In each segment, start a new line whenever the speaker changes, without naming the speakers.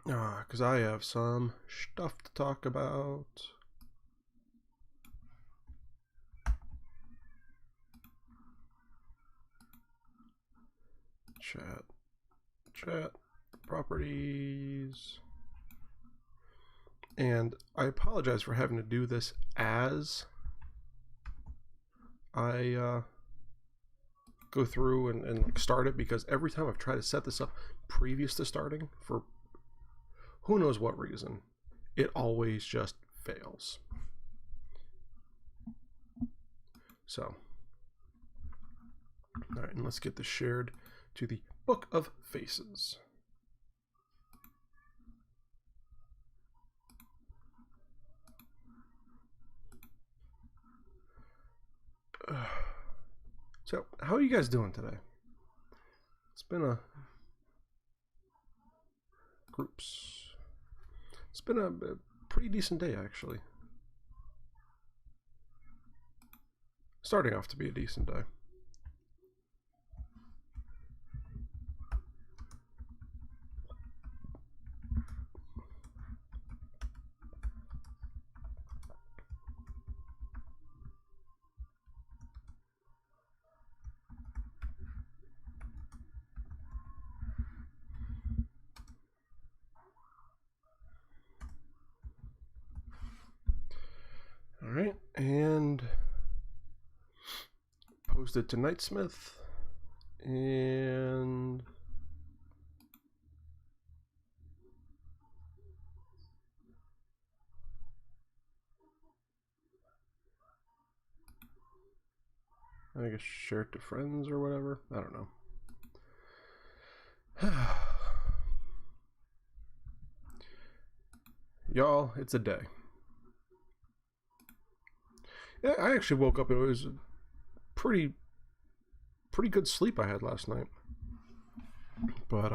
Because I have some stuff to talk about. Chat, properties. And I apologize for having to do this as I go through and like start it, because every time I've tried to set this up previous to starting, for who knows what reason, it always just fails. So, all right, and let's get this shared to the Book of Faces. So, how are you guys doing today? It's been a It's been a pretty decent day, actually. Starting off to be a decent day. Alright, and posted to Knightsmith, and I guess share it to friends or whatever. I don't know. Y'all, it's a day. Yeah, I actually woke up. It was pretty good sleep I had last night. But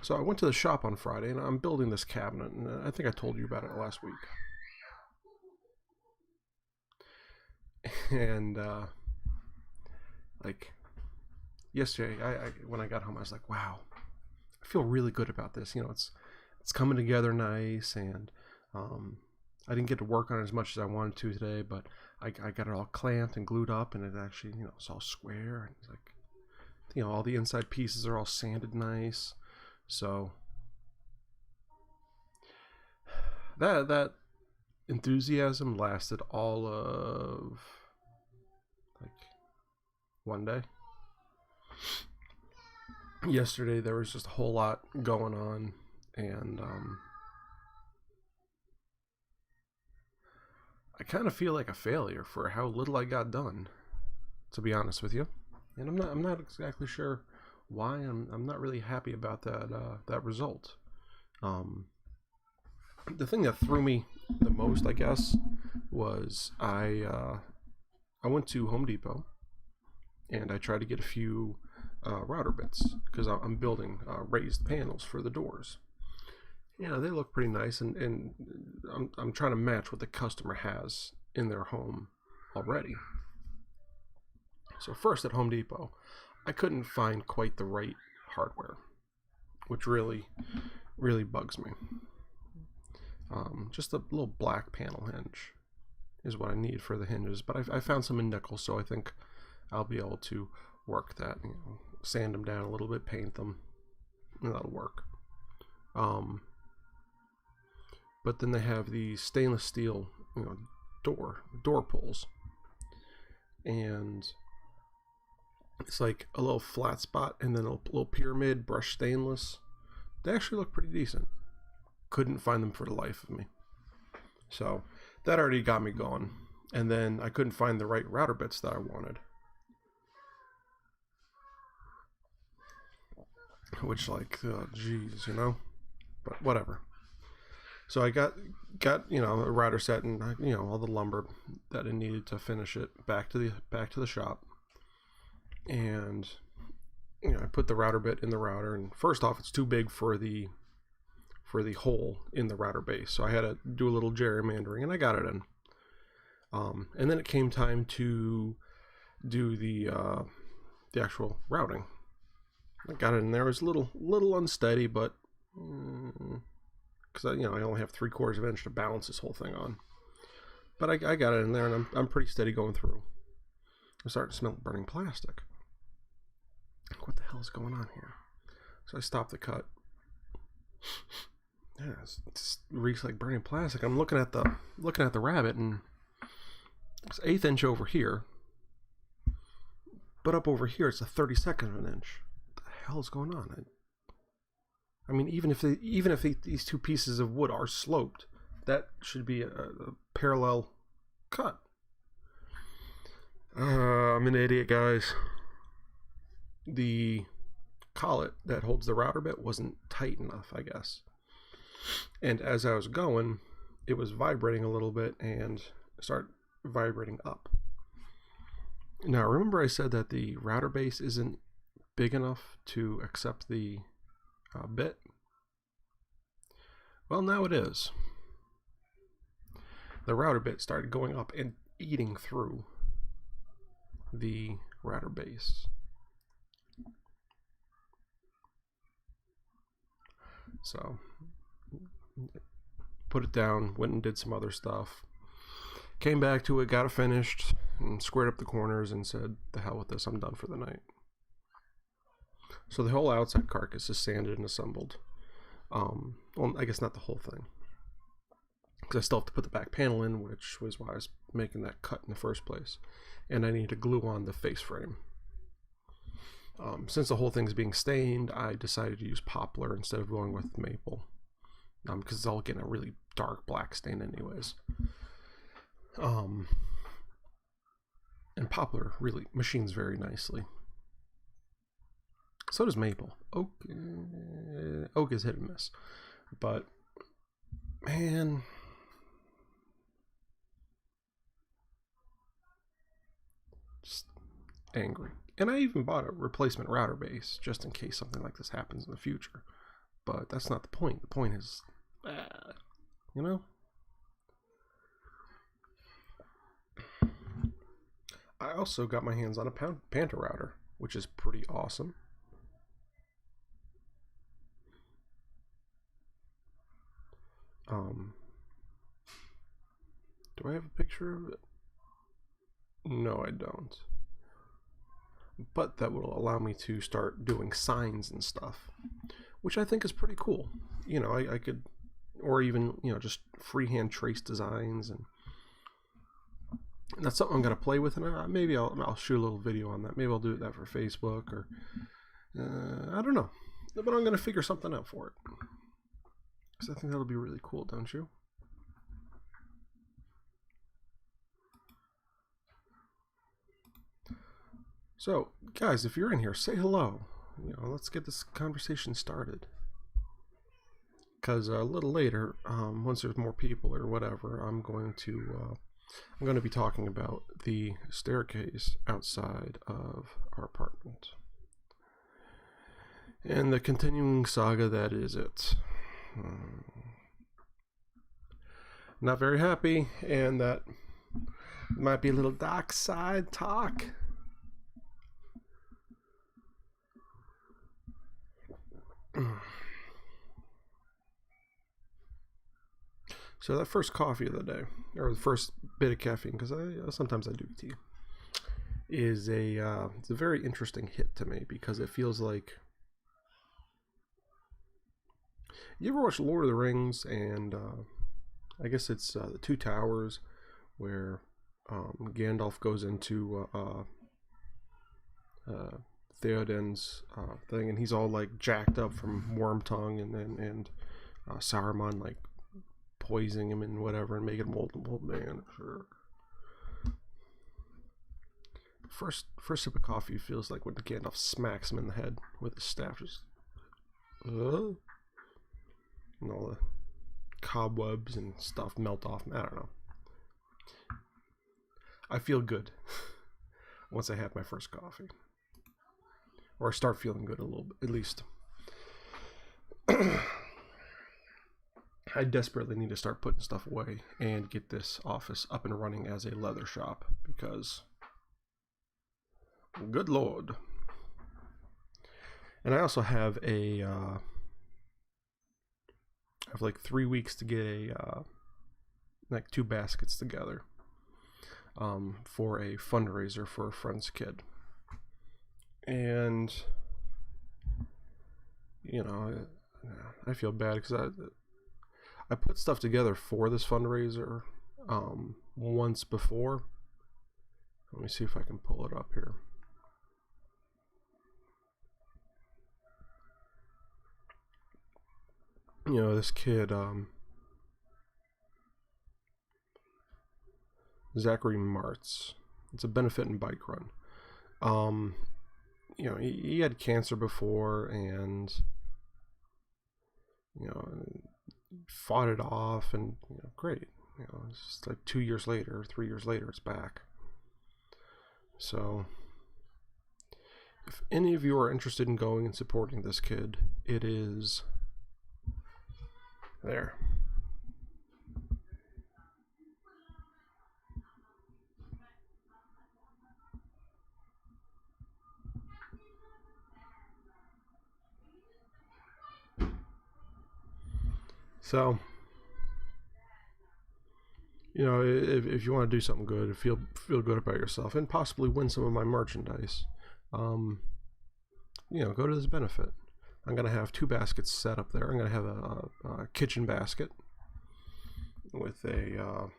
so I went to the shop on Friday, and I'm building this cabinet, and I think I told you about it last week. And like yesterday, I when I got home, I was like, wow, I feel really good about this. You know, it's coming together nice, and I didn't get to work on it as much as I wanted to today, but I got it all clamped and glued up, and it actually, you know, it's all square, and it's like, you know, all the inside pieces are all sanded nice. So that enthusiasm lasted all of like one day. Yesterday there was just a whole lot going on, and I kind of feel like a failure for how little I got done, to be honest with you. And I'm not exactly sure why. I'm not really happy about that result. The thing that threw me the most, I guess, was I went to Home Depot, and I tried to get a few router bits, because I'm building raised panels for the doors. Yeah, they look pretty nice, and I'm trying to match what the customer has in their home already. So first, at Home Depot, I couldn't find quite the right hardware, which really bugs me. Just a little black panel hinge is what I need for the hinges, but I found some in nickel, so I think I'll be able to work that. You know, sand them down a little bit, paint them, and that'll work. But then they have these stainless steel, you know, door pulls, and it's like a little flat spot and then a little pyramid brushed stainless. They actually look pretty decent. Couldn't find them for the life of me. So that already got me going. And then I couldn't find the right router bits that I wanted, which, like, geez, you know, but whatever. So I got you know, a router set and, you know, all the lumber that I needed to finish it back to the shop. And, you know, I put the router bit in the router, and first off, it's too big for the hole in the router base, so I had to do a little gerrymandering, and I got it in. And then it came time to do the actual routing, I got it in there. It was a little unsteady, but because I only have 3/4 of an inch to balance this whole thing on. But I got it in there, and I'm pretty steady going through. I'm starting to smell burning plastic. What the hell is going on here? So I stopped the cut. Yeah, it reeks like burning plastic. I'm looking at the rabbit, and it's 1/8 inch over here, but up over here it's a 32nd of an inch. What the hell is going on? I mean, even if these two pieces of wood are sloped, that should be a parallel cut. I'm an idiot, guys. The collet that holds the router bit wasn't tight enough, I guess. And as I was going, it was vibrating a little bit and started vibrating up. Now, remember I said that the router base isn't big enough to accept the bit? Well, now it is. The router bit started going up and eating through the router base. So, put it down, went and did some other stuff. Came back to it, got it finished, and squared up the corners and said, the hell with this, I'm done for the night. So the whole outside carcass is sanded and assembled. Well, I guess not the whole thing, because I still have to put the back panel in, which was why I was making that cut in the first place. And I need to glue on the face frame. Since the whole thing's being stained, I decided to use poplar instead of going with maple, because it's all getting a really dark black stain anyways. And poplar really machines very nicely. So does maple. Oak is hit and miss, but man, just angry. And I even bought a replacement router base just in case something like this happens in the future. But that's not the point. The point is, you know? I also got my hands on a Panther Router, which is pretty awesome. Do I have a picture of it? No, I don't. But that will allow me to start doing signs and stuff, which I think is pretty cool. You know, I could, or even, you know, just freehand trace designs, and that's something I'm going to play with, and maybe I'll shoot a little video on that. Maybe I'll do that for Facebook, or I don't know, but I'm going to figure something out for it, because I think that'll be really cool, don't you? So, guys, if you're in here, say hello. You know, let's get this conversation started. Because a little later, once there's more people or whatever, I'm going to be talking about the staircase outside of our apartment and the continuing saga that is it. Not very happy, and that might be a little dark side talk. So that first coffee of the day, or the first bit of caffeine, because sometimes I do tea, is it's a very interesting hit to me, because it feels like, you ever watch Lord of the Rings, and I guess it's the Two Towers, where Gandalf goes into Theoden's thing, and he's all like jacked up from worm tongue, and Saruman like poisoning him and whatever, and making him old man. Sure. First sip of coffee feels like when Gandalf smacks him in the head with his staff, just and all the cobwebs and stuff melt off. I don't know. I feel good once I have my first coffee. Or I start feeling good a little bit, at least. I desperately need to start putting stuff away and get this office up and running as a leather shop, because, good Lord. And I also have I have like 3 weeks to get like 2 baskets together for a fundraiser for a friend's kid. And I feel bad because I put stuff together for this fundraiser once before. Let me see if I can pull it up here. This kid, Zachary Martz. It's a benefit and bike run. He had cancer before, and fought it off, and great. It's just like 2 years later, 3 years later, it's back. So, if any of you are interested in going and supporting this kid, it is there. So, if you want to do something good, feel good about yourself, and possibly win some of my merchandise, go to this benefit. I'm going to have 2 baskets set up there. I'm going to have a kitchen basket with a,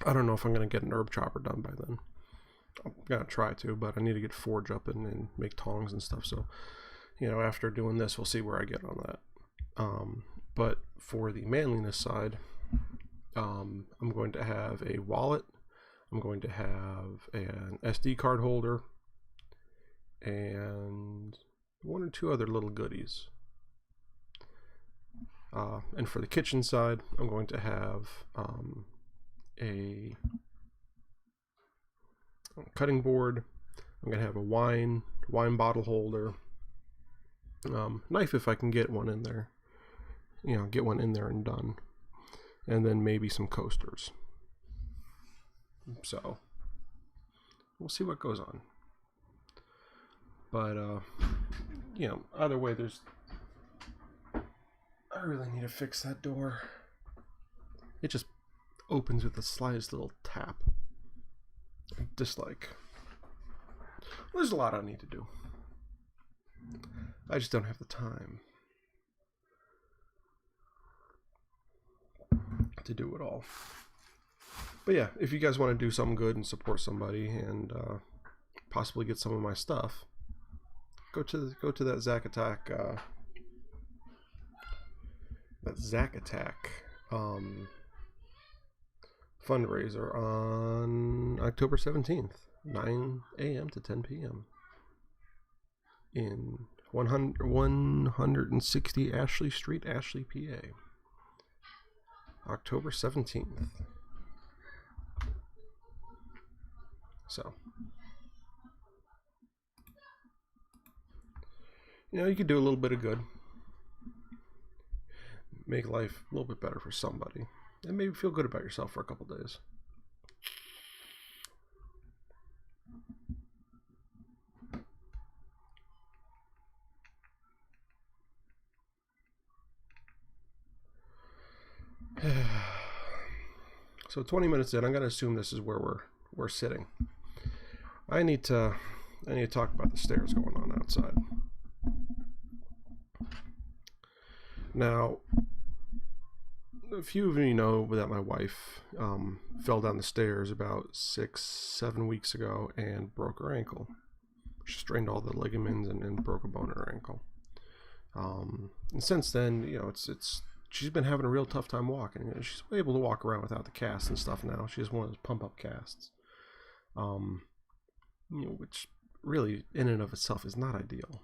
I don't know if I'm going to get an herb chopper done by then. I'm going to try to, but I need to get forge up and make tongs and stuff. So, after doing this, we'll see where I get on that. But for the manliness side, I'm going to have a wallet. I'm going to have an SD card holder and 1 or 2 other little goodies. And for the kitchen side, I'm going to have a cutting board. I'm going to have a wine bottle holder, knife if I can get one in there. Get one in there and done. And then maybe some coasters. So, we'll see what goes on. But, either way, I really need to fix that door. It just opens with the slightest little tap. Just like, there's a lot I need to do. I just don't have the time to do it all. But yeah, if you guys want to do something good and support somebody and possibly get some of my stuff, go to that Zack Attack fundraiser on October 17th, 9 a.m. to 10 p.m. in 160 Ashley Street, Ashley, PA. October 17th. So, you could do a little bit of good. Make life a little bit better for somebody. And maybe feel good about yourself for a couple days. So 20 minutes in, I'm going to assume this is where we're sitting. I need to talk about the stairs going on outside. Now, a few of you know that my wife fell down the stairs about 6-7 weeks ago and broke her ankle. She strained all the ligaments and broke a bone in her ankle. And since then, she's been having a real tough time walking. She's able to walk around without the cast and stuff now. She has one of those pump-up casts, which really, in and of itself, is not ideal.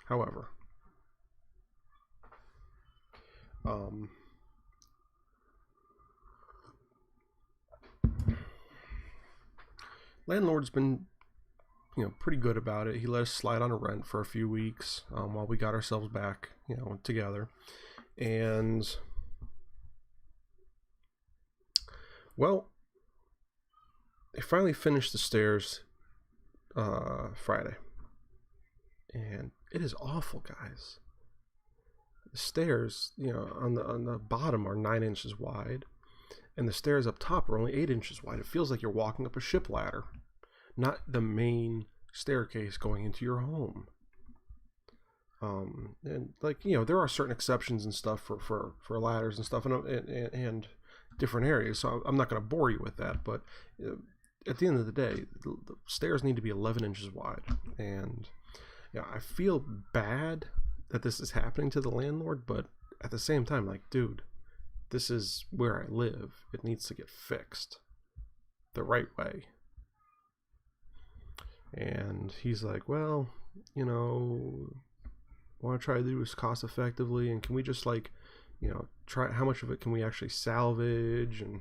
However, landlord's been, pretty good about it. He let us slide on a rent for a few weeks while we got ourselves back, together. And, well, they finally finished the stairs Friday. and it is awful, guys. The stairs, on the bottom are 9 inches wide, and the stairs up top are only 8 inches wide. It feels like you're walking up a ship ladder, not the main staircase going into your home. And like, there are certain exceptions and stuff for ladders and stuff, and different areas. So I'm not going to bore you with that, but at the end of the day, the stairs need to be 11 inches wide. And I feel bad that this is happening to the landlord, but at the same time, like, dude, this is where I live. It needs to get fixed the right way. And he's like, well, want to try to do this cost effectively, and can we just try, how much of it can we actually salvage? And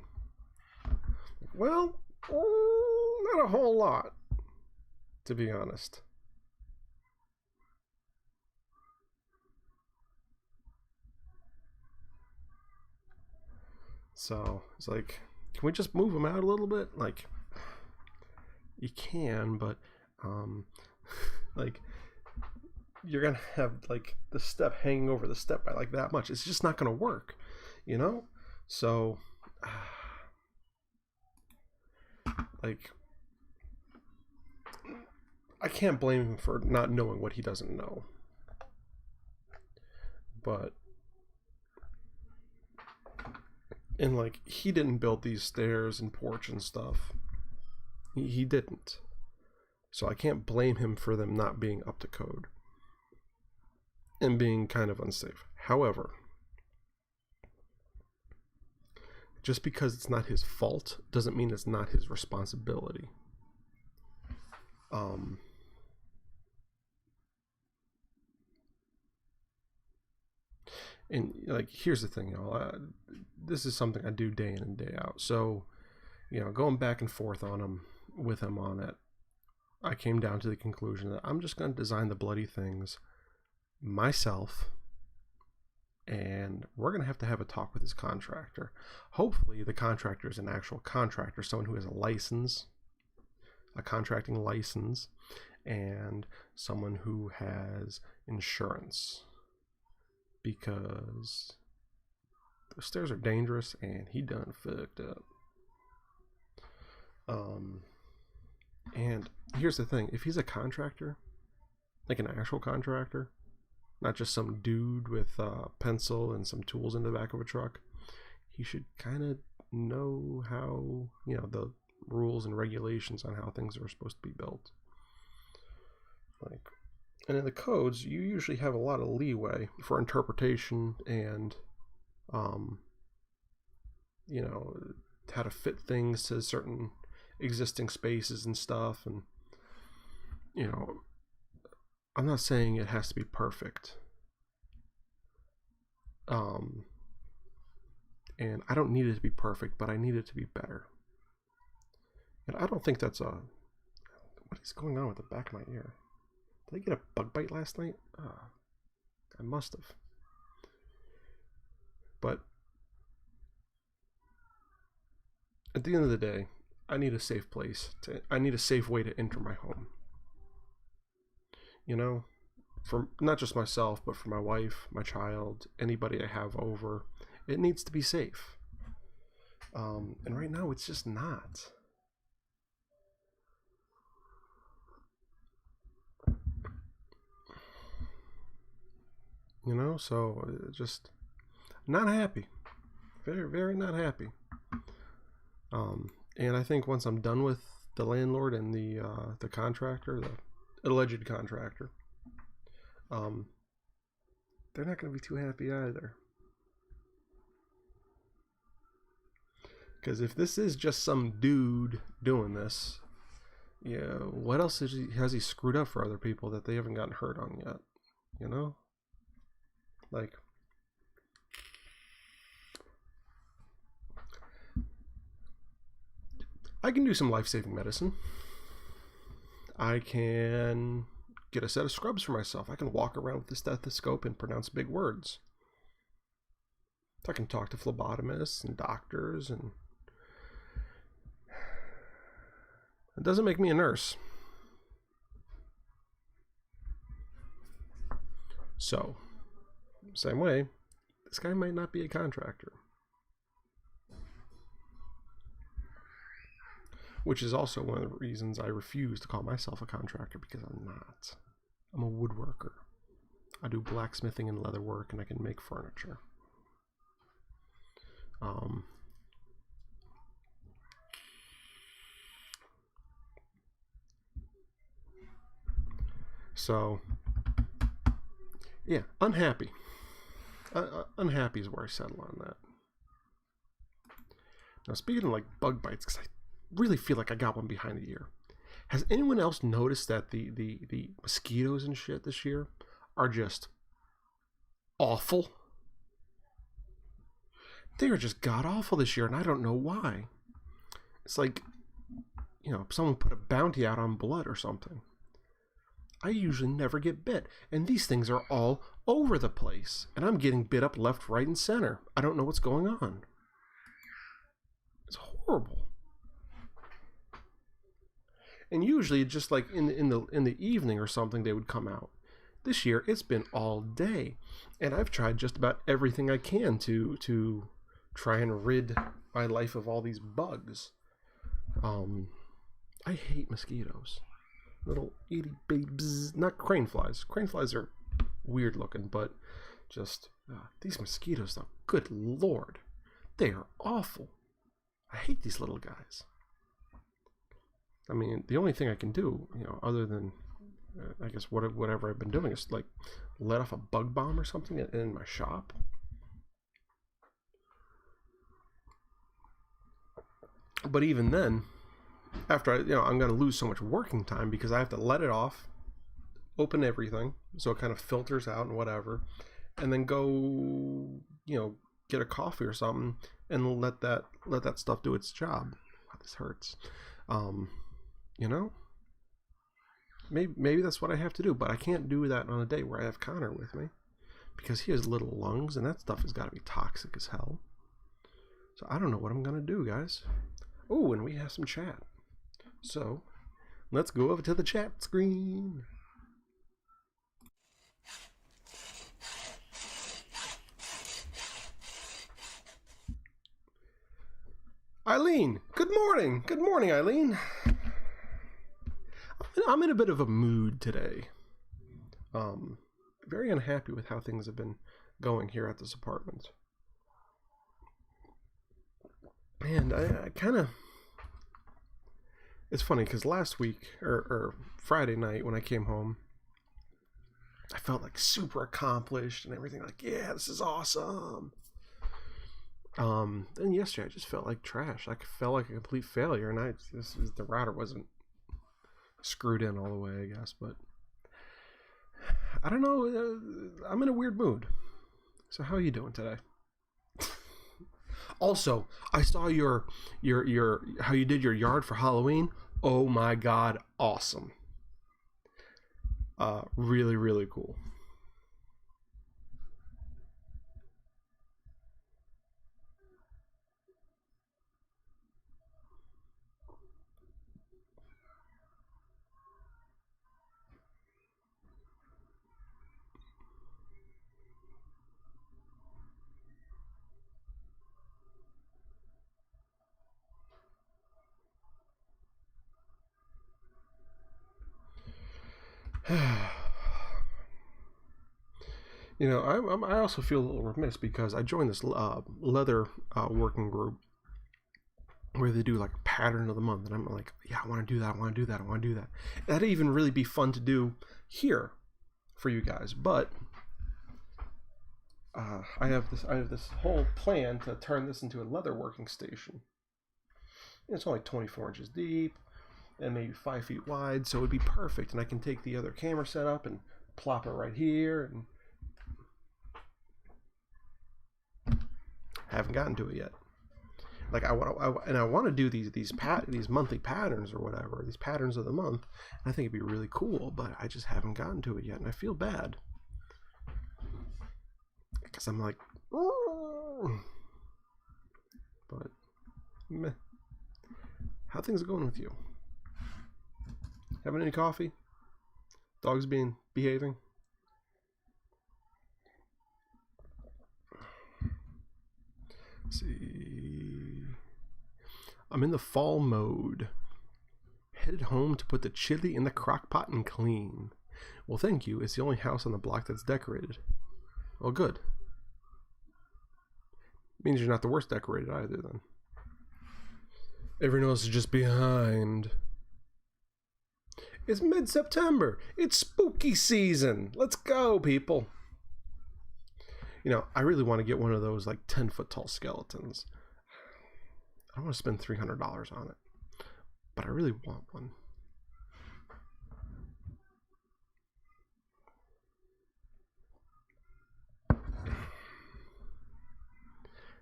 well, not a whole lot, to be honest. So it's like, can we just move them out a little bit? Like, you can, but like, you're gonna have like the step hanging over the step by like that much. It's just not gonna work, so like, I can't blame him for not knowing what he doesn't know, but like, he didn't build these stairs and porch and stuff. He didn't, so I can't blame him for them not being up to code and being kind of unsafe. However, just because it's not his fault doesn't mean it's not his responsibility. And like, here's the thing, y'all. This is something I do day in and day out. So, going back and forth with him on it, I came down to the conclusion that I'm just going to design the bloody things myself, and we're going to have a talk with his contractor. Hopefully the contractor is an actual contractor, someone who has a license, a contracting license, and someone who has insurance, because the stairs are dangerous and he done fucked up. And here's the thing, if he's a contractor, like an actual contractor, not just some dude with a pencil and some tools in the back of a truck, he should kind of know how, the rules and regulations on how things are supposed to be built. Like, and in the codes, you usually have a lot of leeway for interpretation and, how to fit things to certain existing spaces and stuff. And, I'm not saying it has to be perfect. And I don't need it to be perfect, but I need it to be better. And I don't think that's what is going on with the back of my ear? Did I get a bug bite last night? I must have. But at the end of the day, I need a safe place. I need a safe way to enter my home. For not just myself, but for my wife, my child, anybody I have over. It needs to be safe. And right now, it's just not. So just not happy. Very, very not happy. And I think once I'm done with the landlord and the contractor, the alleged contractor, they're not going to be too happy either. Because if this is just some dude doing this, what else has he screwed up for other people that they haven't gotten hurt on yet? Like, I can do some life-saving medicine. I can get a set of scrubs for myself. I can walk around with the stethoscope and pronounce big words. I can talk to phlebotomists and doctors, and it doesn't make me a nurse. So, same way, this guy might not be a contractor. Which is also one of the reasons I refuse to call myself a contractor, because I'm not. I'm a woodworker. I do blacksmithing and leather work, and I can make furniture. So, yeah, unhappy. Unhappy is where I settle on that. Now, speaking of like bug bites, because I really feel like I got one behind the ear. Has anyone else noticed that the mosquitoes and shit this year are just awful? They are just god awful this year, and I don't know why. It's like, you know, someone put a bounty out on blood or something. I usually never get bit, and these things are all over the place, and I'm getting bit up left, right, and center. I don't know what's going on. It's horrible. And usually, just like in the evening or something, they would come out. This year, it's been all day, and I've tried just about everything I can to try and rid my life of all these bugs. I hate mosquitoes. Little itty bitty, not crane flies. Crane flies are weird looking, but just these mosquitoes, though. Good Lord, they are awful. I hate these little guys. I mean, the only thing I can do, you know, other than I guess whatever I've been doing is like let off a bug bomb or something in my shop. But even then, after I'm going to lose so much working time because I have to let it off, open everything so it kind of filters out and whatever, and then go, get a coffee or something and let that stuff do its job. Wow, this hurts. Maybe that's what I have to do, but I can't do that on a day where I have Connor with me because he has little lungs and that stuff has got to be toxic as hell. So I don't know what I'm going to do, guys. Oh, and we have some chat. So let's go over to the chat screen. Eileen, good morning. Good morning, Eileen. I'm in a bit of a mood today. Very unhappy with how things have been going here at this apartment. And I kind of... It's funny because last week, or Friday night when I came home, I felt like super accomplished and everything. Like, yeah, this is awesome. Then yesterday I just felt like trash. I felt like a complete failure, and the router wasn't screwed in all the way, I guess. But I don't know. I'm in a weird mood. So how are you doing today? Also, I saw your how you did your yard for Halloween. Oh my God, awesome. Really, really cool. I also feel a little remiss because I joined this leather working group where they do like a pattern of the month, and I'm like, yeah, I want to do that. I want to do that. I want to do that. That'd even really be fun to do here for you guys, but I have this whole plan to turn this into a leather working station. It's only 24 inches deep and maybe 5 feet wide, so it'd be perfect. And I can take the other camera setup and plop it right here. And haven't gotten to it yet. Like I want to do these monthly patterns or whatever, these patterns of the month. And I think it'd be really cool, but I just haven't gotten to it yet, and I feel bad because I'm like, but meh. How things are going with you? Having any coffee? Dogs behaving? Let's see. I'm in the fall mode. Headed home to put the chili in the crock pot and clean. Well, thank you. It's the only house on the block that's decorated. Well, good. Means you're not the worst decorated either, then. Everyone else is just behind. It's mid-September. It's spooky season. Let's go, people. You know, I really want to get one of those, like, 10-foot tall skeletons. I don't want to spend $300 on it, but I really want one.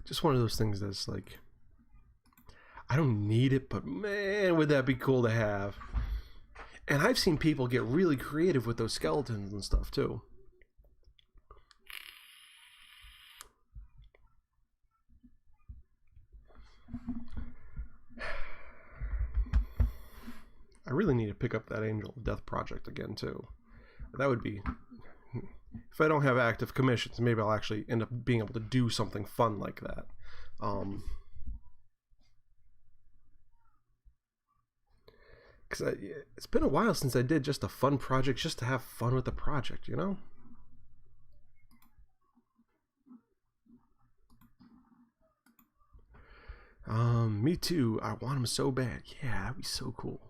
Just one of those things that's like, I don't need it, but man, would that be cool to have. And I've seen people get really creative with those skeletons and stuff too. I really need to pick up that Angel of Death project again too. That would be, if I don't have active commissions, maybe I'll actually end up being able to do something fun like that. Because it's been a while since I did just a fun project, just to have fun with the project, you know? Me too. I want them so bad. Yeah, that'd be so cool.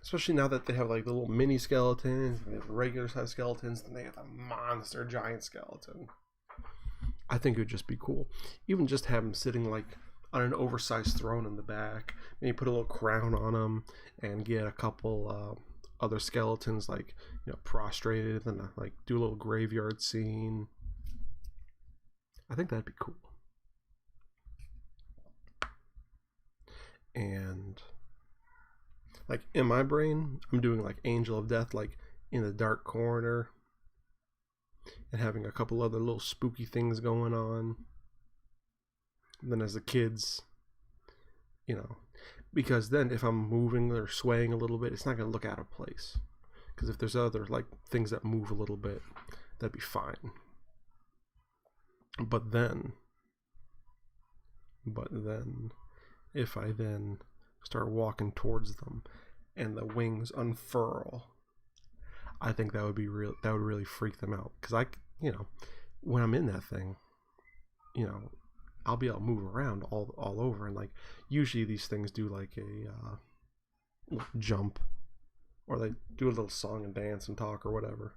Especially now that they have like the little mini skeletons, they have regular size skeletons, then they have a monster giant skeleton. I think it would just be cool. Even just have them sitting like on an oversized throne in the back. Maybe put a little crown on them and get a couple other skeletons like, you know, prostrated, and like do a little graveyard scene. I think that'd be cool. And like in my brain, I'm doing like Angel of Death like in the dark corner and having a couple other little spooky things going on. And then as the kids, you know, because then if I'm moving or swaying a little bit, it's not going to look out of place. Because if there's other like things that move a little bit, that'd be fine. But then if I then start walking towards them and the wings unfurl, I think that would be real. That would really freak them out. Because you know, when I'm in that thing, you know, I'll be able to move around all over, and like usually these things do like a jump, or they do a little song and dance and talk or whatever.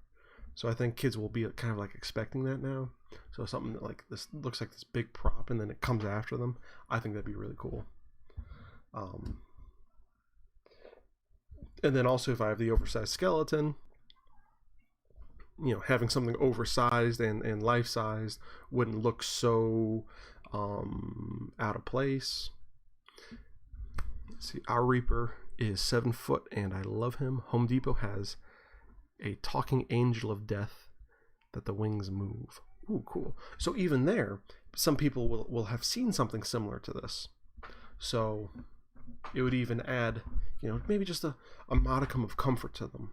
So I think kids will be kind of like expecting that now. So something that like this looks like this big prop, and then it comes after them. I think that'd be really cool. And then also if I have the oversized skeleton, you know, having something oversized and life-sized wouldn't look so out of place. Let's see, our Reaper is 7 foot and I love him. Home Depot has a talking Angel of Death that the wings move. Ooh, cool. So even there, some people will have seen something similar to this. So it would even add, you know, maybe just a modicum of comfort to them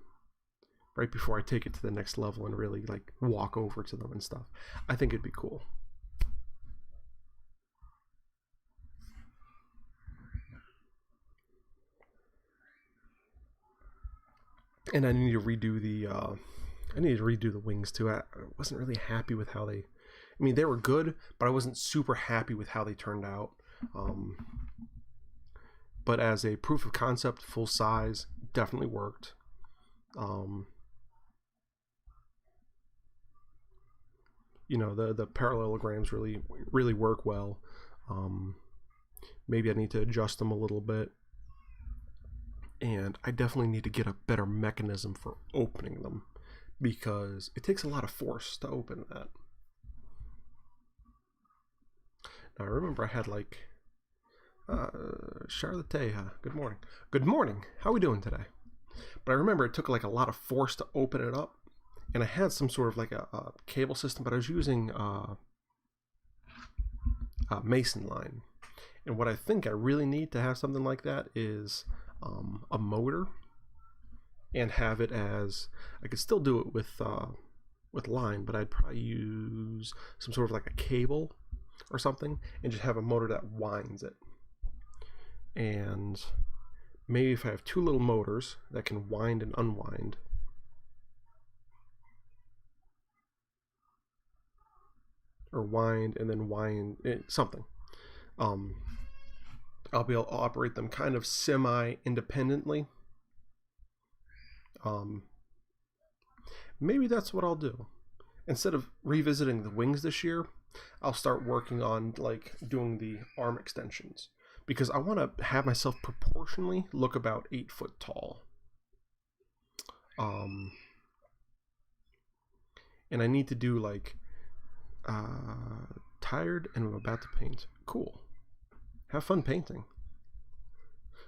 right before I take it to the next level and really like walk over to them and stuff. I think it'd be cool. And I need to redo the wings too. I wasn't really happy with how they, I mean, they were good, but I wasn't super happy with how they turned out. But as a proof of concept, full size, definitely worked. You know, the parallelograms really work well. Maybe I need to adjust them a little bit. And I definitely need to get a better mechanism for opening them, because it takes a lot of force to open that. Now I remember I had like Charlotte, good morning. Good morning. How are we doing today? But I remember it took like a lot of force to open it up, and I had some sort of like a cable system, but I was using Mason line. And what I think I really need to have something like that is a motor, and have it as, I could still do it with line, but I'd probably use some sort of like a cable or something, and just have a motor that winds it. And maybe if I have two little motors that can wind and unwind, or wind and then wind something, I'll be able to operate them kind of semi-independently. Maybe that's what I'll do. Instead of revisiting the wings this year, I'll start working on like doing the arm extensions, because I want to have myself proportionally look about 8 foot tall. And I need to do like tired and I'm about to paint. Cool. Have fun painting.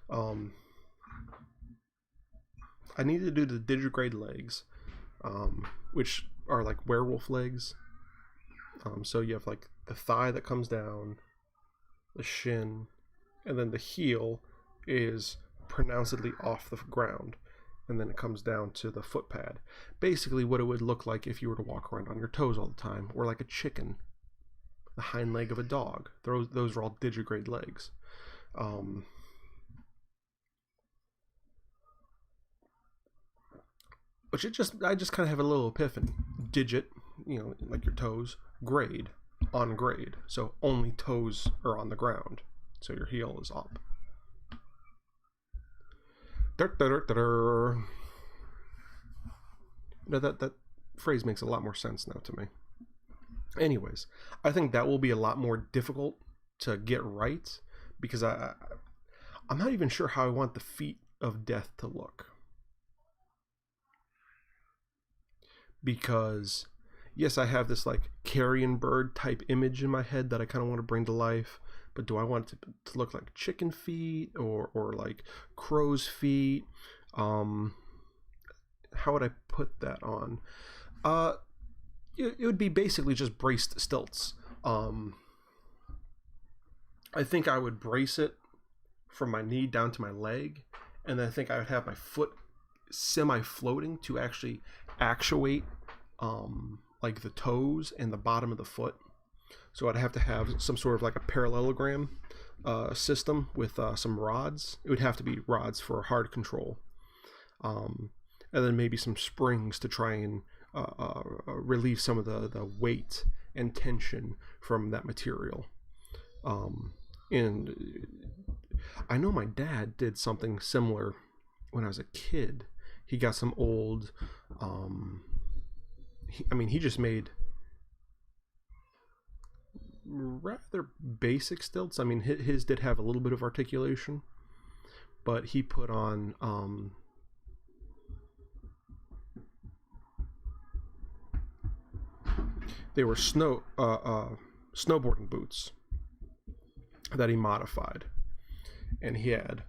I need to do the digigrade legs, which are like werewolf legs. So you have like the thigh that comes down, the shin, and then the heel is pronouncedly off the ground, and then it comes down to the foot pad. Basically what it would look like if you were to walk around on your toes all the time, or like a chicken, the hind leg of a dog. Those are all digigrade legs. Which I just kind of have a little epiphany. Digit, like your toes, grade, on grade. So only toes are on the ground. So your heel is up. That phrase makes a lot more sense now to me. Anyways, I think that will be a lot more difficult to get right, because I'm not even sure how I want the feet of death to look. Because yes, I have this like carrion bird type image in my head that I kind of want to bring to life, but do I want it to look like chicken feet or like crow's feet? How would I put that on? It would be basically just braced stilts. I think I would brace it from my knee down to my leg, and then I think I would have my foot semi-floating to actually actuate like the toes and the bottom of the foot. So I'd have to have some sort of like a parallelogram system with some rods. It would have to be rods for hard control, and then maybe some springs to try and relieve some of the weight and tension from that material. And I know my dad did something similar when I was a kid. He got some old he just made rather basic stilts. I mean, his did have a little bit of articulation, but he put on they were snowboarding boots that he modified, and he had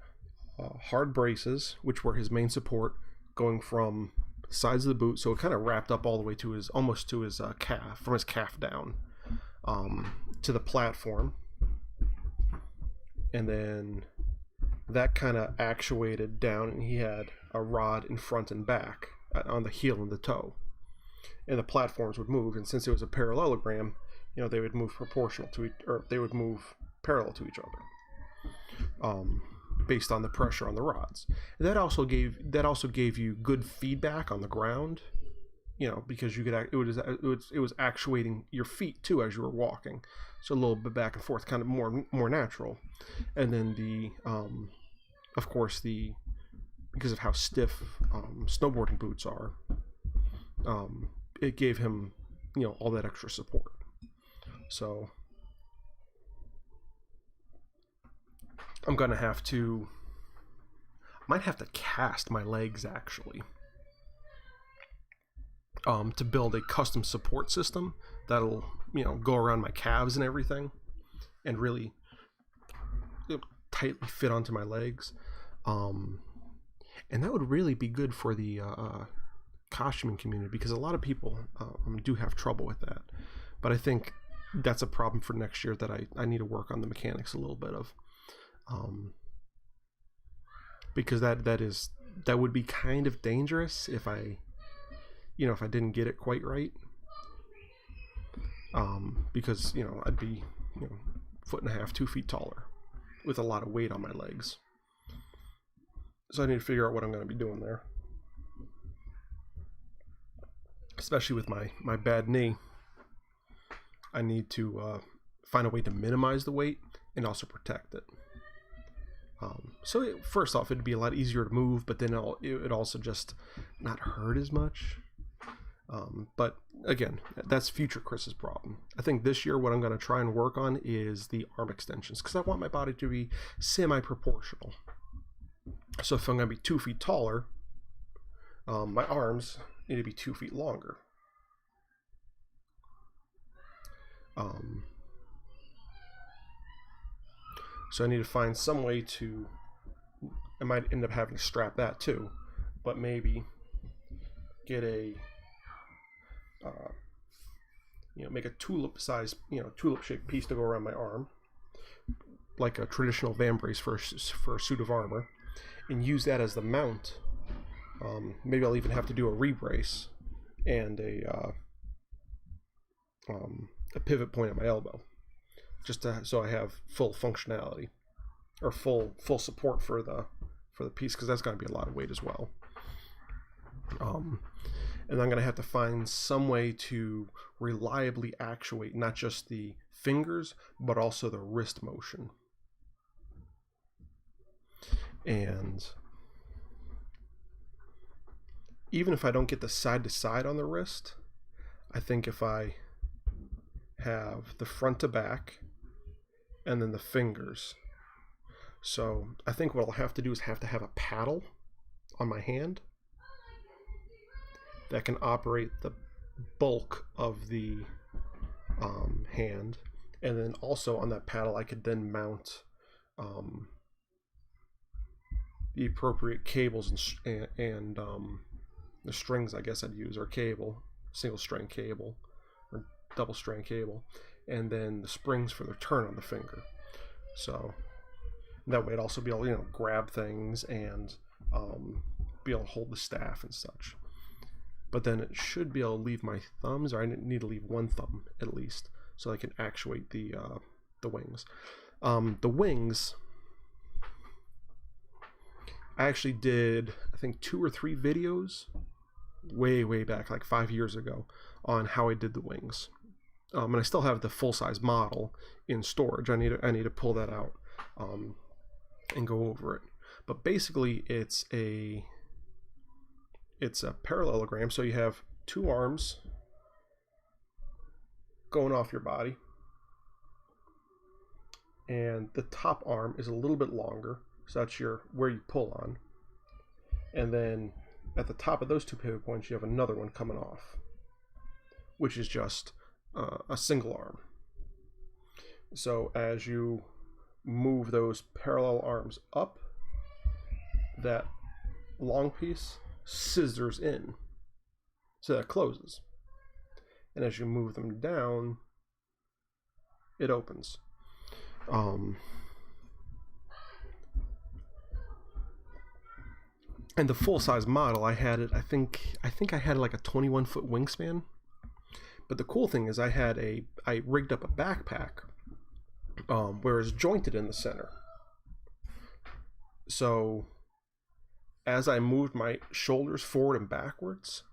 hard braces, which were his main support, going from sides of the boot, so it kind of wrapped up all the way to his calf, from his calf down to the platform, and then that kind of actuated down, and he had a rod in front and back on the heel and the toe, and the platforms would move, and since it was a parallelogram, they would move they would move parallel to each other, based on the pressure on the rods. And that also gave you good feedback on the ground, because you could it was actuating your feet too as you were walking, so a little bit back and forth, kind of more natural. And then of course because of how stiff snowboarding boots are, it gave him all that extra support. So I'm gonna might have to cast my legs actually, to build a custom support system that'll go around my calves and everything, and really tightly fit onto my legs, and that would really be good for the costuming community, because a lot of people do have trouble with that. But I think that's a problem for next year that I need to work on the mechanics a little bit of. Because that would be kind of dangerous if I didn't get it quite right. Because I'd be foot and a half, 2 feet taller, with a lot of weight on my legs. So I need to figure out what I'm going to be doing there. Especially with my bad knee, I need to find a way to minimize the weight and also protect it. So first off, it'd be a lot easier to move, but then it would also just not hurt as much. But again, that's future Chris's problem. I think this year what I'm going to try and work on is the arm extensions, because I want my body to be semi-proportional. So if I'm going to be 2 feet taller, my arms need to be 2 feet longer. So I need to find some way to, I might end up having to strap that too, but maybe get a, make a tulip size, tulip shaped piece to go around my arm, like a traditional vambrace for a suit of armor, and use that as the mount. Maybe I'll even have to do a rebrace and a pivot point at my elbow, just so I have full functionality, or full support for the piece, because that's going to be a lot of weight as well. And I'm going to have to find some way to reliably actuate not just the fingers, but also the wrist motion. And even if I don't get the side to side on the wrist, I think if I have the front to back and then the fingers. So I think what I'll have to do is have to have a paddle on my hand that can operate the bulk of the hand, and then also on that paddle I could then mount the appropriate cables and the strings I guess I'd use, or cable, single strand cable or double strand cable, and then the springs for the turn on the finger. So that way I'd also be able to grab things and be able to hold the staff and such. But then it should be able to leave my thumbs, or I need to leave one thumb at least, so I can actuate the wings. The wings, I actually did, I think 2 or 3 videos way back, like 5 years ago, on how I did the wings. And I still have the full-size model in storage. I need to pull that out and go over it. But basically, it's a parallelogram. So you have 2 arms going off your body, and the top arm is a little bit longer, so that's where you pull on. And then at the top of those 2 pivot points, you have another one coming off, which is just a single arm. So as you move those parallel arms up, that long piece scissors in, so that closes. And as you move them down, it opens. And the full-size model, I had it, I think I had like a 21-foot wingspan. But the cool thing is I rigged up a backpack where it's jointed in the center. So as I moved my shoulders forward and backwards,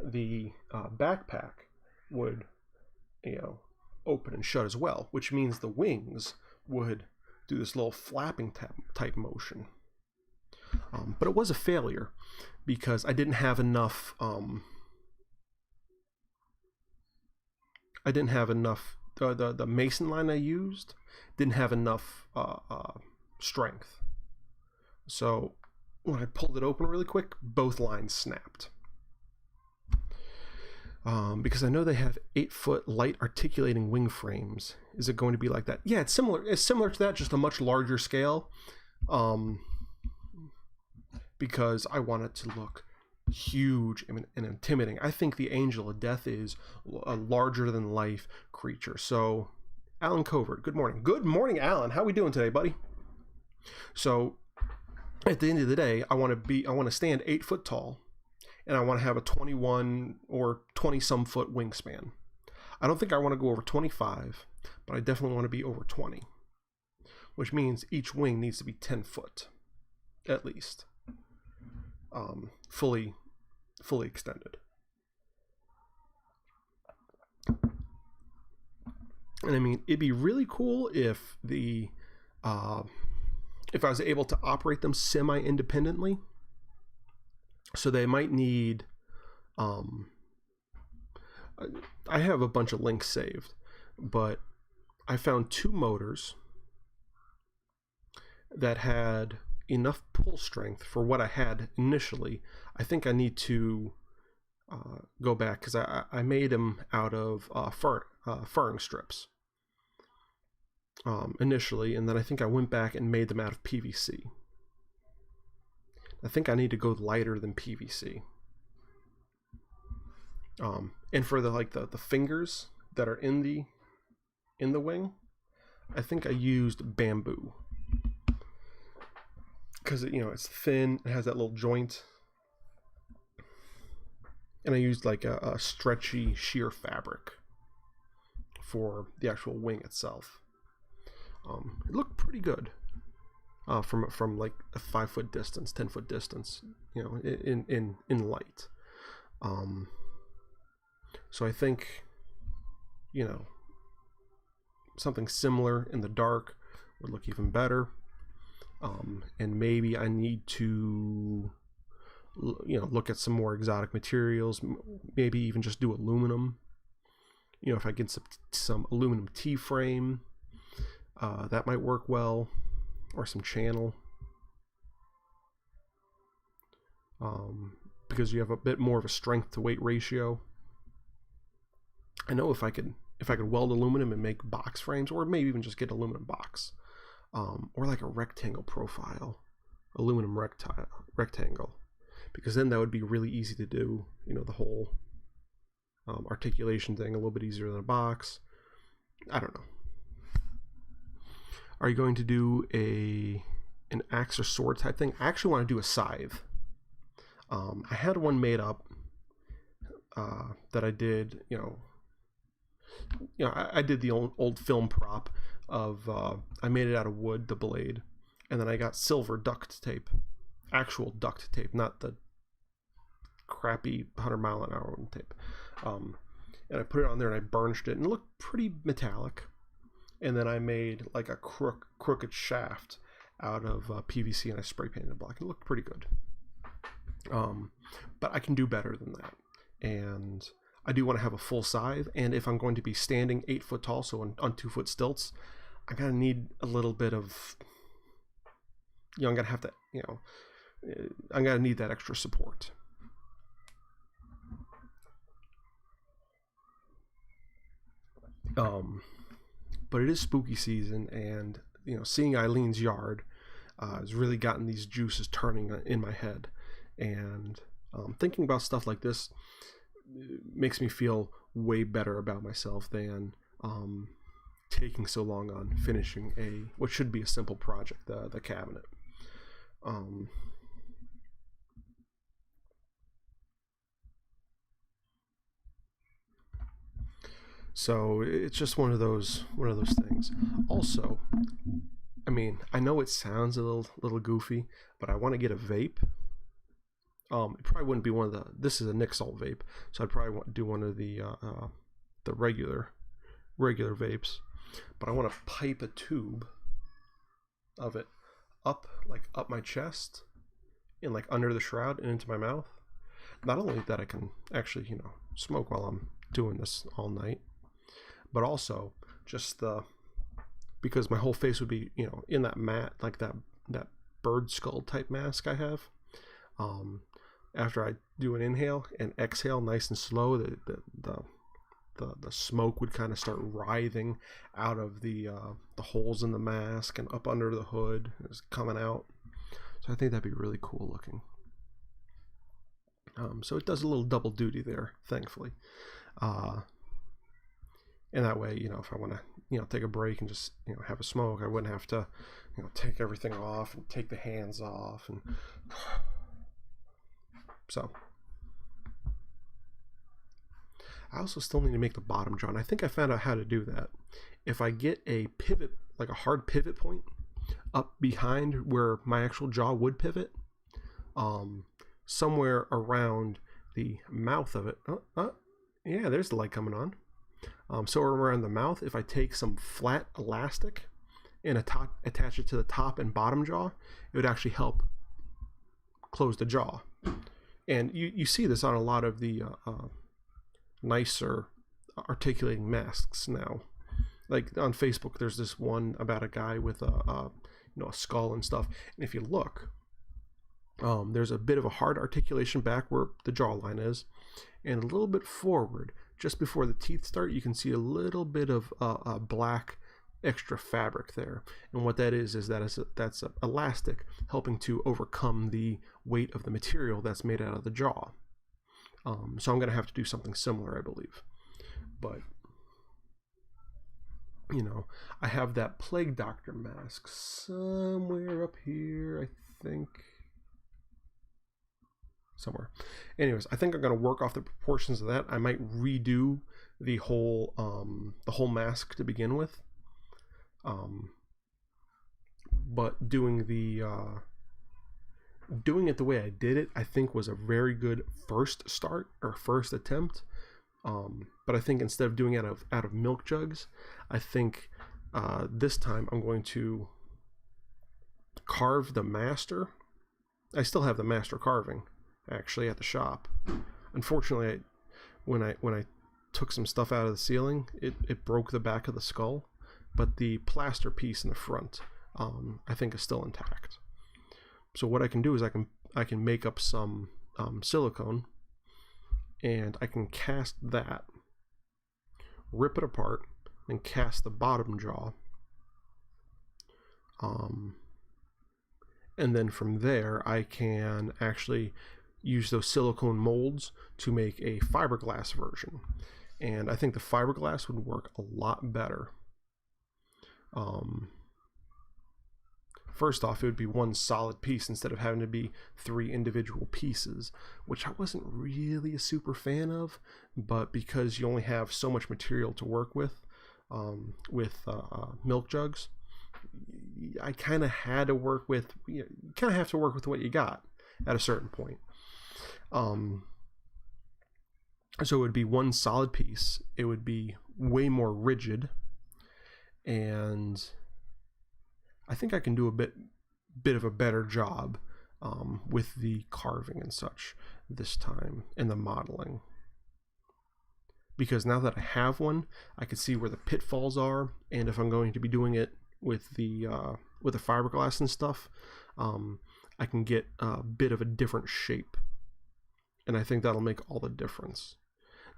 the backpack would, open and shut as well, which means the wings would do this little flapping type motion. But it was a failure because I didn't have enough. The mason line I used didn't have enough strength. So when I pulled it open really quick, both lines snapped. Because I know they have 8-foot light articulating wing frames. Is it going to be like that? Yeah, it's similar. It's similar to that, just a much larger scale. Because I want it to look huge and intimidating. I think the Angel of Death is a larger than life creature. So, Alan Covert, good morning. Good morning, Alan. How we doing today, buddy? So, at the end of the day, I want to stand 8 foot tall, and I want to have a 21 or 20 some foot wingspan. I don't think I want to go over 25, but I definitely want to be over 20, which means each wing needs to be 10 foot at least, fully extended. And I mean, it'd be really cool if I was able to operate them semi-independently. So they might need, I have a bunch of links saved, but I found 2 motors that had enough pull strength for what I had initially. I think I need to go back, because I made them out of furring strips initially, and then I think I went back and made them out of PVC. I think I need to go lighter than PVC. And for the fingers that are in the wing, I think I used bamboo, because it's thin, it has that little joint, and I used like a stretchy sheer fabric for the actual wing itself. It looked pretty good from like a 5 foot distance, 10 foot distance, in light. So I think, something similar in the dark would look even better. And maybe I need to, look at some more exotic materials, maybe even just do aluminum. If I get some aluminum T-frame, that might work well, or some channel. Because you have a bit more of a strength to weight ratio. I know if I could weld aluminum and make box frames, or maybe even just get aluminum box, or like a rectangle profile, aluminum rectangle, because then that would be really easy to do. The whole articulation thing a little bit easier than a box. I don't know. Are you going to do an axe or sword type thing? I actually want to do a scythe. I had one made up that I did, I did the old film prop of, I made it out of wood, the blade, and then I got silver duct tape, actual duct tape, not the crappy 100-mile-an-hour tape. And I put it on there and I burnished it, and it looked pretty metallic. And then I made like a crooked shaft out of PVC, and I spray painted it black. It looked pretty good. But I can do better than that. And I do want to have a full scythe, and if I'm going to be standing 8 foot tall, so on 2 foot stilts, I'm gonna need a little bit of, I'm gonna have to, I'm gonna need that extra support. But it is spooky season, and seeing Eileen's yard has really gotten these juices turning in my head, and thinking about stuff like this makes me feel way better about myself than taking so long on finishing what should be a simple project, the cabinet. So it's just one of those things. Also, I mean, I know it sounds a little goofy, but I want to get a vape. It probably wouldn't be one of this is a Nick Salt vape, so I'd probably want to do one of the regular vapes. But I want to pipe a tube of it up my chest and like under the shroud and into my mouth. Not only that I can actually, smoke while I'm doing this all night, but also just because my whole face would be, in that mat, like that bird skull type mask I have. After I do an inhale and exhale nice and slow, the smoke would kind of start writhing out of the holes in the mask and up under the hood. It's coming out. So I think that'd be really cool looking. So it does a little double duty there, thankfully. And that way, if I want to, take a break and just, have a smoke, I wouldn't have to, take everything off and take the hands off. And so I also still need to make the bottom jaw, and I think I found out how to do that. If I get a pivot, like a hard pivot point up behind where my actual jaw would pivot, somewhere around the mouth of it. Yeah, there's the light coming on. So around the mouth, if I take some flat elastic and attach it to the top and bottom jaw, it would actually help close the jaw. And you see this on a lot of the nicer articulating masks now. Like on Facebook, there's this one about a guy with a skull and stuff. And if you look, there's a bit of a hard articulation back where the jawline is, and a little bit forward, just before the teeth start, you can see a little bit of black extra fabric there. And what that is that's elastic helping to overcome the weight of the material that's made out of the jaw. So I'm going to have to do something similar, I believe. But I have that Plague Doctor mask somewhere up here, I think. Somewhere. Anyways, I think I'm going to work off the proportions of that. I might redo the whole mask to begin with. But doing it the way I did it, I think was a very good first start or first attempt. But I think instead of doing it out of milk jugs, I think this time I'm going to carve the master. I still have the master carving actually at the shop. Unfortunately, when I took some stuff out of the ceiling, it broke the back of the skull, but the plaster piece in the front I think is still intact. So what I can do is I can make up some silicone, and I can cast that, rip it apart, and cast the bottom jaw. And then from there I can actually use those silicone molds to make a fiberglass version. And I think the fiberglass would work a lot better. First off, it would be one solid piece instead of having to be 3 individual pieces, which I wasn't really a super fan of, but because you only have so much material to work with milk jugs, I kind of had to work with, you kind of have to work with what you got at a certain point. So it would be one solid piece. It would be way more rigid, and I think I can do a bit of a better job with the carving and such this time, and the modeling. Because now that I have one, I can see where the pitfalls are, and if I'm going to be doing it with the fiberglass and stuff, I can get a bit of a different shape, and I think that'll make all the difference.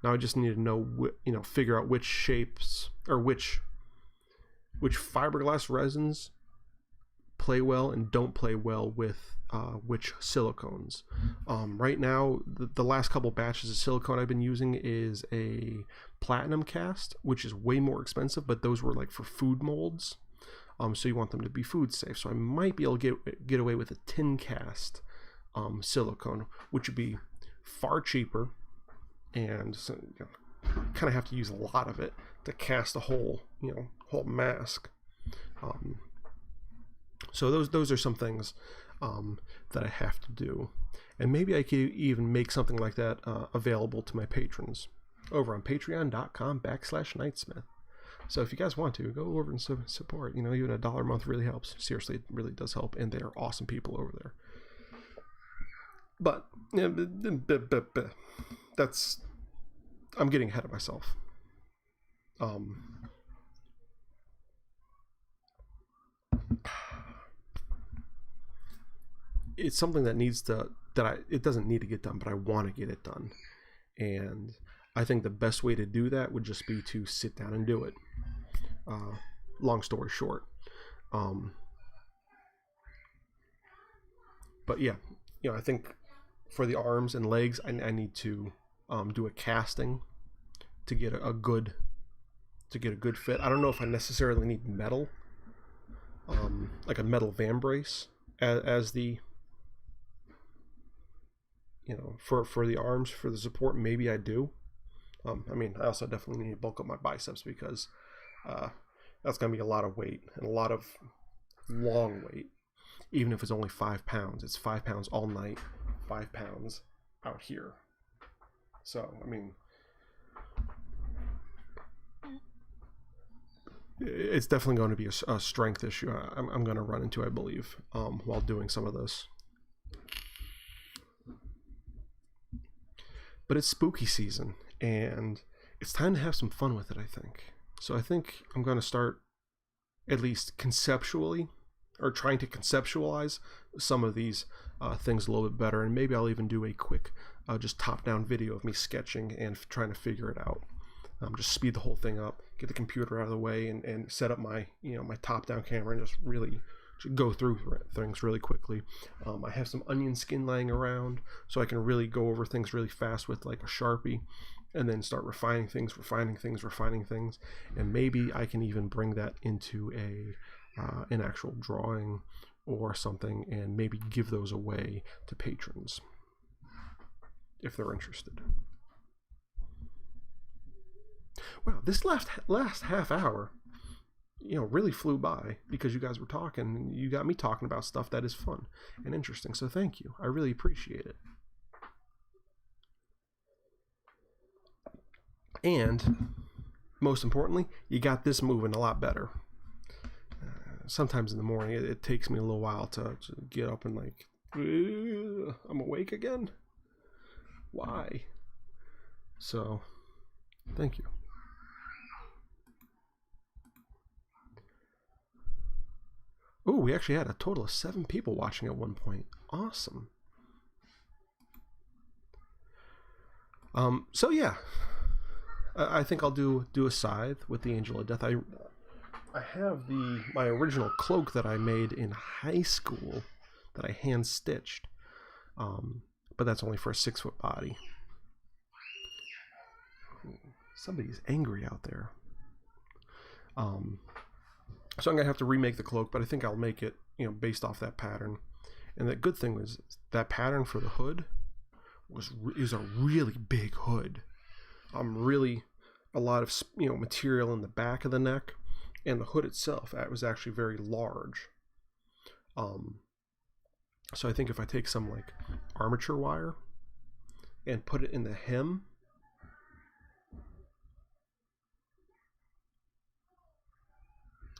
Now I just need to know, figure out which shapes or which fiberglass resins play well and don't play well with which silicones. Right now, the last couple batches of silicone I've been using is a platinum cast, which is way more expensive, but those were like for food molds. So you want them to be food safe. So I might be able to get away with a tin cast silicone, which would be far cheaper, and so, kind of have to use a lot of it to cast a whole mask. So those are some things that I have to do, and maybe I could even make something like that available to my patrons over on patreon.com/Knightsmith. So if you guys want to, go over and support. Even $1 a month really helps. Seriously, it really does help, and they are awesome people over there. But I'm getting ahead of myself. It's something that it doesn't need to get done, but I want to get it done. And I think the best way to do that would just be to sit down and do it. Long story short. But yeah, I think for the arms and legs, I need to do a casting to get a good fit. I don't know if I necessarily need metal, like a metal vambrace as the for the arms, for the support. Maybe I do. I mean, I also definitely need to bulk up my biceps because that's going to be a lot of weight and a lot of long weight. Even if it's only 5 pounds, it's 5 pounds all night, 5 pounds out here. So, I mean, it's definitely going to be a strength issue I'm going to run into, I believe, while doing some of this. But it's spooky season, and it's time to have some fun with it, I think. So I think I'm going to start, at least conceptually, or trying to conceptualize some of these things a little bit better, and maybe I'll even do a quick just top-down video of me sketching and trying to figure it out. Just speed the whole thing up, get the computer out of the way, and set up my my top-down camera and just really go through things really quickly. I have some onion skin laying around, so I can really go over things really fast with like a Sharpie, and then start refining things, and maybe I can even bring that into an actual drawing or something, and maybe give those away to patrons if they're interested. Wow, this last half hour, really flew by because you guys were talking. You got me talking about stuff that is fun and interesting, so thank you. I really appreciate it. And most importantly, you got this moving a lot better. Sometimes in the morning, it takes me a little while to get up and like, I'm awake again? Why? So, thank you. Oh, we actually had a total of 7 people watching at one point. Awesome. So yeah, I think I'll do a scythe with the Angel of Death. I have my original cloak that I made in high school that I hand stitched, but that's only for a 6-foot body. Somebody's angry out there. So I'm gonna have to remake the cloak, but I think I'll make it, based off that pattern. And the good thing was that pattern for the hood is a really big hood. Really a lot of material in the back of the neck, and the hood itself was actually very large. So I think if I take some like armature wire and put it in the hem,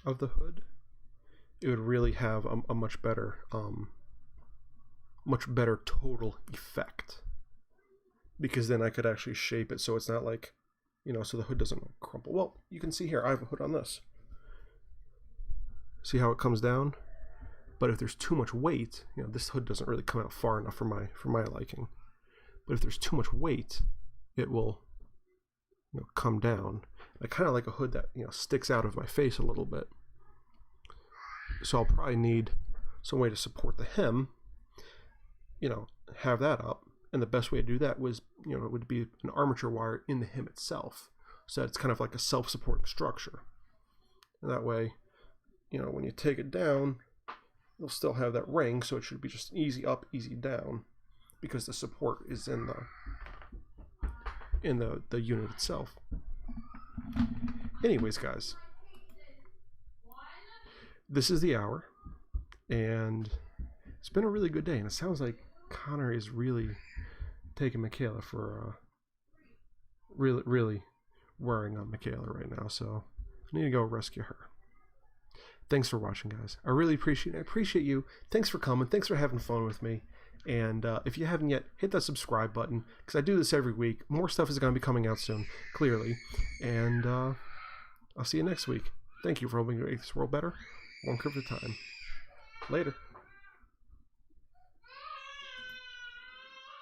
of the hood, it would really have a much better total effect, because then I could actually shape it so it's not like, so the hood doesn't crumple. Well, you can see here I have a hood on this. See how it comes down? But if there's too much weight, this hood doesn't really come out far enough for my liking. But if there's too much weight, it will come down. I kind of like a hood that sticks out of my face a little bit. So I'll probably need some way to support the hem, have that up. And the best way to do that was, would be an armature wire in the hem itself, so that it's kind of like a self-supporting structure. And that way, when you take it down, you'll still have that ring, so it should be just easy up, easy down, because the support is in the unit itself. Anyways, guys, this is the hour, and it's been a really good day, and it sounds like Connor is really taking Michaela for really worrying on Michaela right now, so I need to go rescue her. Thanks for watching, guys. I really appreciate it. I appreciate you. Thanks for coming. Thanks for having fun with me. And if you haven't yet, hit that subscribe button, because I do this every week. More stuff is going to be coming out soon, clearly. And I'll see you next week. Thank you for helping make this world better, one kerf at a time. Later.